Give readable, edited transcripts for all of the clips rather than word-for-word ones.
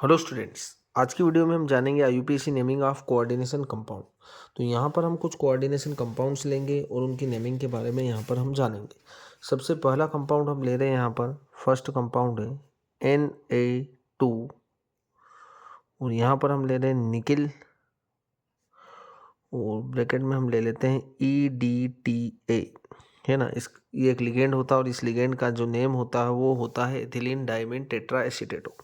Hello students, आज की video में हम जानेंगे IUPAC naming of coordination compound. तो यहाँ पर हम कुछ कोऑर्डिनेशन कंपाउंड्स लेंगे और उनकी नेमिंग के बारे में यहाँ पर हम जानेंगे। सबसे पहला कंपाउंड हम ले रहे हैं, यहाँ पर फर्स्ट कंपाउंड है Na2 और यहाँ पर हम ले रहे हैं निकिल और ब्रैकेट में हम ले लेते हैं EDTA, है ना। ये एक लिगेंड होता है और इस लिगेंड का जो नेम होता है वो होता है एथिलीन डायमीन टेट्रा एसीटेटो।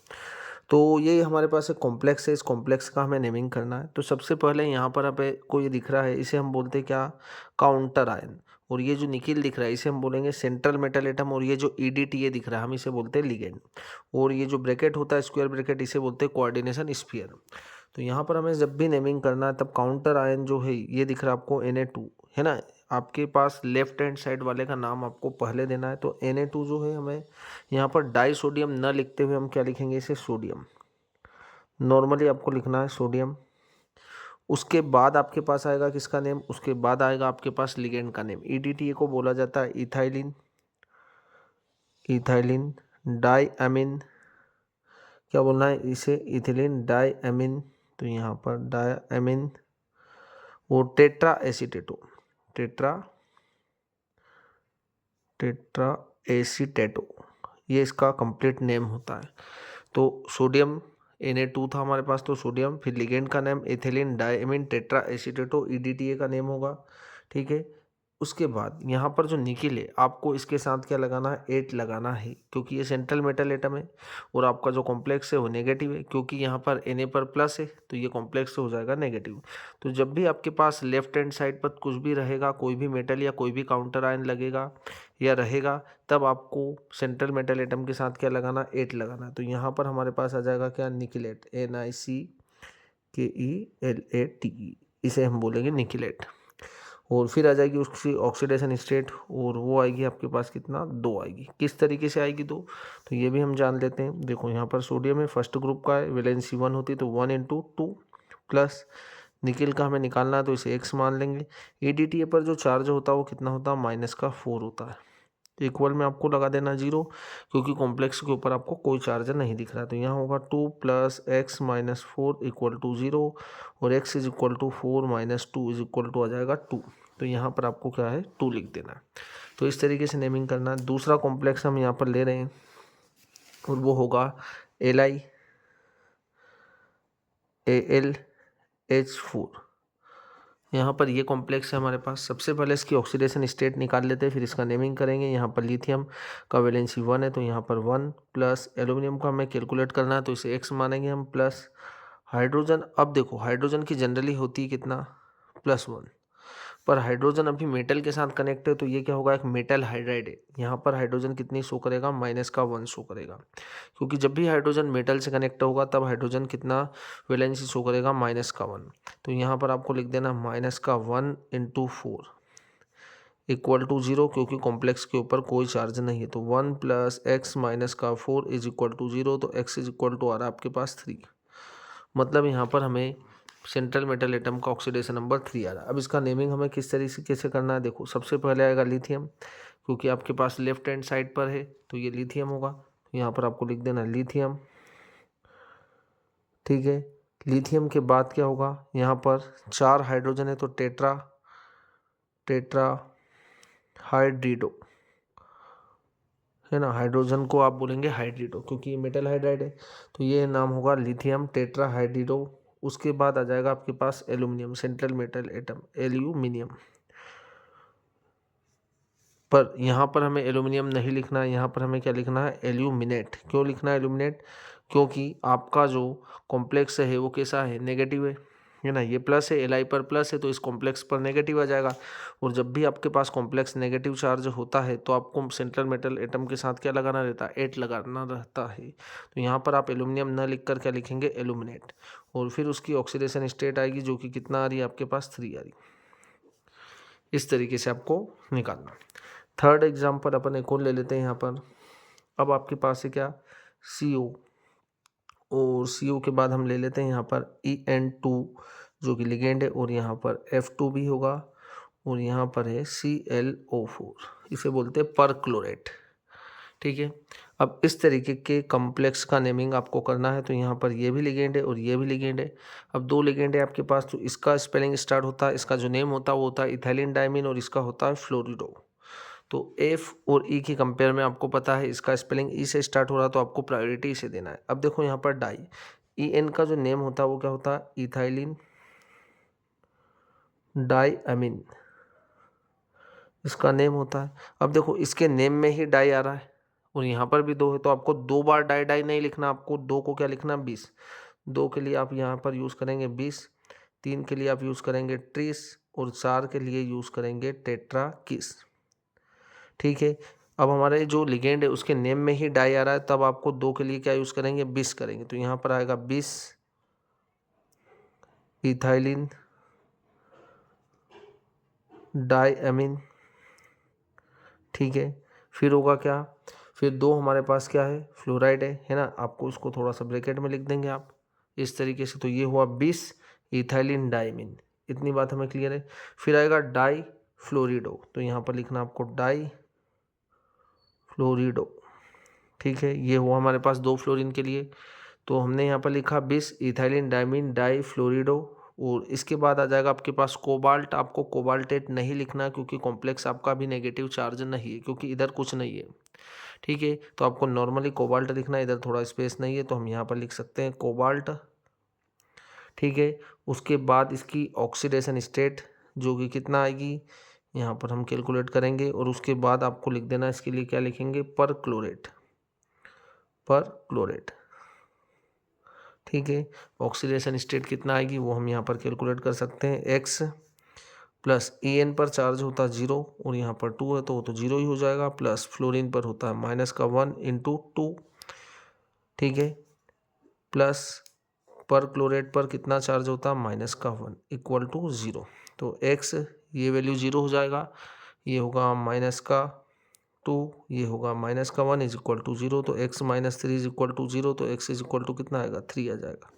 तो ये हमारे पास एक कॉम्प्लेक्स है, इस कॉम्प्लेक्स का हमें नेमिंग करना है। तो सबसे पहले यहाँ पर आपको ये दिख रहा है, इसे हम बोलते हैं क्या, काउंटर आयन। और ये जो निकिल दिख रहा है इसे हम बोलेंगे सेंट्रल मेटल एटम। और ये जो EDTA दिख रहा है हम इसे बोलते हैं लिगेंड। और ये जो ब्रैकेट होता है स्क्वायर ब्रैकेट, इसे बोलते हैं कोऑर्डिनेशन स्फीयर। तो यहाँ पर हमें जब भी नेमिंग करना है तब काउंटर आयन जो है ये दिख रहा है आपको Na2, है ना। आपके पास लेफ्ट हैंड साइड वाले का नाम आपको पहले देना है। तो Na2 जो है हमें यहाँ पर डाई सोडियम न लिखते हुए हम क्या लिखेंगे, इसे सोडियम। नॉर्मली आपको लिखना है सोडियम। उसके बाद आपके पास आएगा किसका नेम, उसके बाद आएगा आपके पास लिगेंड का नेम। EDTA को बोला जाता है इथाइलिन, इथाइलिन डाइअमीन, क्या बोलना है इसे, इथिलीन डाइअमीन। तो यहाँ पर डाइअमीन और टेट्रा एसीटेटो, टेट्रा टेट्रा एसीटेटो, ये इसका कंप्लीट नेम होता है। तो सोडियम Na2 था हमारे पास, तो सोडियम, फिर लिगेंड का नेम एथिलीन डाइअमीन टेट्रा एसीटेटो, EDTA का नेम होगा, ठीक है। उसके बाद यहाँ पर जो निकिल है आपको इसके साथ क्या लगाना है, 8 लगाना है, क्योंकि ये सेंट्रल मेटल एटम है। और आपका जो कॉम्प्लेक्स है वो नेगेटिव है, क्योंकि यहाँ पर Na पर प्लस है तो ये कॉम्प्लेक्स हो जाएगा नेगेटिव। तो जब भी आपके पास लेफ्ट हैंड साइड पर कुछ भी रहेगा, कोई भी मेटल या कोई भी काउंटर आयन लगेगा या रहेगा, तब आपको सेंट्रल मेटल एटम के साथ क्या लगाना, 8 लगाना। तो यहाँ पर हमारे पास आ जाएगा क्या, निकिलेट, NiCKELATE, इसे हम बोलेंगे निकिलेट। और फिर आ जाएगी उसकी ऑक्सीडेशन स्टेट, और वो आएगी आपके पास कितना, 2 आएगी। किस तरीके से आएगी 2, तो ये भी हम जान लेते हैं। देखो यहाँ पर सोडियम है, फर्स्ट ग्रुप का है, वैलेंसी 1 होती है, तो 1 × 2 प्लस निकिल का हमें निकालना है तो इसे x मान लेंगे। EDTA पर जो चार्ज होता है वो कितना होता है, -4 होता है। तो इक्वल में आपको लगा देना 0, क्योंकि कॉम्प्लेक्स के ऊपर आपको कोई चार्ज नहीं दिख रहा है। तो यहाँ होगा 2 + x - 4 = 0 और x = 4 - 2 = आ जाएगा 2। तो यहाँ पर आपको क्या है, 2 लिख देना है। तो इस तरीके से नेमिंग करना है। दूसरा कॉम्प्लेक्स हम यहाँ पर ले रहे हैं और वो होगा LiAlH4। यहाँ पर ये कॉम्प्लेक्स है हमारे पास। सबसे पहले इसकी ऑक्सीडेशन स्टेट निकाल लेते हैं, फिर इसका नेमिंग करेंगे। यहाँ पर लिथियम का वैलेंसी 1 है, तो यहाँ पर 1 प्लस एल्यूमिनियम का हमें कैलकुलेट करना है तो इसे x मानेंगे हम, प्लस हाइड्रोजन। अब देखो हाइड्रोजन की जनरली होती है कितना, +1, पर हाइड्रोजन अभी मेटल के साथ कनेक्ट है तो ये क्या होगा, एक मेटल हाइड्राइड है। यहाँ पर हाइड्रोजन कितनी शो करेगा, -1 शो करेगा, क्योंकि जब भी हाइड्रोजन मेटल से कनेक्ट होगा तब हाइड्रोजन कितना वैलेंसी शो करेगा, -1। तो यहाँ पर आपको लिख देना -1 × 4 = 0, क्योंकि कॉम्प्लेक्स के ऊपर कोई चार्ज नहीं है। तो 1 + x - 4 = 0, तो x = आ रहा है आपके पास 3। मतलब यहाँ पर हमें सेंट्रल मेटल एटम का ऑक्सीडेशन नंबर 3 आ रहा है। अब इसका नेमिंग हमें किस तरीके से करना है, देखो सबसे पहले आएगा लिथियम, क्योंकि आपके पास लेफ्ट हैंड साइड पर है तो ये लिथियम होगा। यहाँ पर आपको लिख देना लिथियम, ठीक है। लिथियम के बाद क्या होगा, यहाँ पर 4 हाइड्रोजन है तो टेट्रा हाइड्रिडो, है ना। हाइड्रोजन को आप बोलेंगे हाइड्रिडो, क्योंकि ये मेटल हाइड्राइड है। तो ये नाम होगा लिथियम टेट्रा हाइड्रिडो। उसके बाद आ जाएगा आपके पास aluminium, central metal atom aluminium. पर यहाँ पर हमें एल्यूमिनियम नहीं लिखना है, यहाँ पर हमें क्या लिखना है, एल्यूमिनेट। क्यों लिखना है एल्यूमिनेट, क्योंकि आपका जो कॉम्प्लेक्स है वो कैसा है, नेगेटिव है ना। ये प्लस है, Li पर प्लस है तो इस कॉम्प्लेक्स पर नेगेटिव आ जाएगा। और जब भी आपके पास कॉम्प्लेक्स नेगेटिव चार्ज होता है तो आपको सेंट्रल मेटल एटम के साथ क्या लगाना रहता है, 8 लगाना रहता है। तो यहाँ पर आप एल्यूमिनियम न लिख कर क्या लिखेंगे, एल्यूमिनेट। और फिर उसकी ऑक्सीडेशन स्टेट आएगी जो कि कितना आ रही है आपके पास, 3 आ रही। इस तरीके से आपको निकालना। थर्ड एग्जाम्पल अपन एक और ले लेते हैं यहाँ पर। अब आपके पास है क्या, CO, और CO के बाद हम ले लेते हैं यहाँ पर En2 जो कि लिगेंड है, और यहाँ पर F2 भी होगा, और यहाँ पर है ClO4, इसे बोलते हैं परक्लोरेट, ठीक है। अब इस तरीके के कॉम्प्लेक्स का नेमिंग आपको करना है। तो यहाँ पर ये भी लिगेंड है और ये भी लिगेंड है। अब 2 लिगेंड है आपके पास, तो इसका स्पेलिंग स्टार्ट होता है, इसका जो नेम होता है वो होता है इथाइलिन डायमीन और इसका होता है फ्लोरिडो। तो एफ और ई की कंपेयर में आपको पता है इसका स्पेलिंग ई से स्टार्ट हो रहा है, तो आपको प्रायोरिटी इसे देना है। अब देखो यहाँ पर डाई, ई एन का जो नेम होता है वो क्या होता है, इथाइलिन डाई अमीन, इसका नेम होता है। अब देखो इसके नेम में ही डाई आ रहा है और यहाँ पर भी 2 है, तो आपको 2 बार डाई डाई नहीं लिखना, आपको 2 को क्या लिखना, 20। 2 के लिए आप यहाँ पर यूज़ करेंगे 20, 3 के लिए आप यूज़ करेंगे ट्रिस और 4 के लिए यूज़ करेंगे टेट्रा किस। ठीक है, अब हमारे जो लिगेंड है उसके नेम में ही डाई आ रहा है, तब आपको 2 के लिए क्या यूज़ करेंगे, 20 करेंगे। तो यहाँ पर आएगा 20 इथाइलिन डाई अमीन। ठीक है, फिर होगा क्या, फिर 2 हमारे पास क्या है, फ्लोराइड है ना। आपको इसको थोड़ा सा ब्रैकेट में लिख देंगे आप इस तरीके से। तो ये हुआ 20 इथाइलिन डाइमिन, इतनी बात हमें क्लियर है। फिर आएगा डाई फ्लोरिडो, तो यहाँ पर लिखना आपको डाई फ्लोरिडो। ठीक है, ये हुआ हमारे पास 2 फ्लोरीन के लिए। तो हमने यहाँ पर लिखा 20 इथाइलिन डाइमिन डाई फ्लोरिडो। और इसके बाद आ जाएगा आपके पास कोबाल्ट। आपको कोबाल्टेट नहीं लिखना क्योंकि कॉम्प्लेक्स आपका भी नेगेटिव चार्ज नहीं है, क्योंकि इधर कुछ नहीं है। ठीक है, तो आपको नॉर्मली कोबाल्ट लिखना है, इधर थोड़ा स्पेस नहीं है तो हम यहाँ पर लिख सकते हैं कोबाल्ट। ठीक है, उसके बाद इसकी ऑक्सीडेशन स्टेट जो कि कितना आएगी, यहाँ पर हम कैलकुलेट करेंगे। और उसके बाद आपको लिख देना, इसके लिए क्या लिखेंगे, पर क्लोरेट, पर क्लोरेट। ठीक है, ऑक्सीडेशन स्टेट कितना आएगी वो हम यहाँ पर कैलकुलेट कर सकते हैं। एक्स प्लस ई एन पर चार्ज होता है 0 और यहाँ पर 2 है तो वो तो 0 ही हो जाएगा, प्लस फ्लोरीन पर होता है माइनस का 1 इंटू 2। ठीक है, प्लस पर क्लोरेट पर कितना चार्ज होता है, माइनस का 1 इक्वल टू 0। तो एक्स ये वैल्यू 0 हो जाएगा, ये होगा माइनस का 2, ये होगा माइनस का 1 इज इक्वल टू 0। तो x minus 3 is equal to 0, तो x इज इक्वल टू कितना आएगा, 3 आ जाएगा।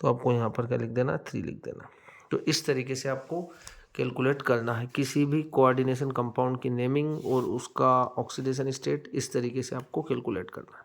तो आपको यहाँ पर क्या लिख देना, 3 लिख देना। तो इस तरीके से आपको कैलकुलेट करना है किसी भी कोऑर्डिनेशन कंपाउंड की नेमिंग और उसका ऑक्सीडेशन स्टेट, इस तरीके से आपको कैलकुलेट करना है।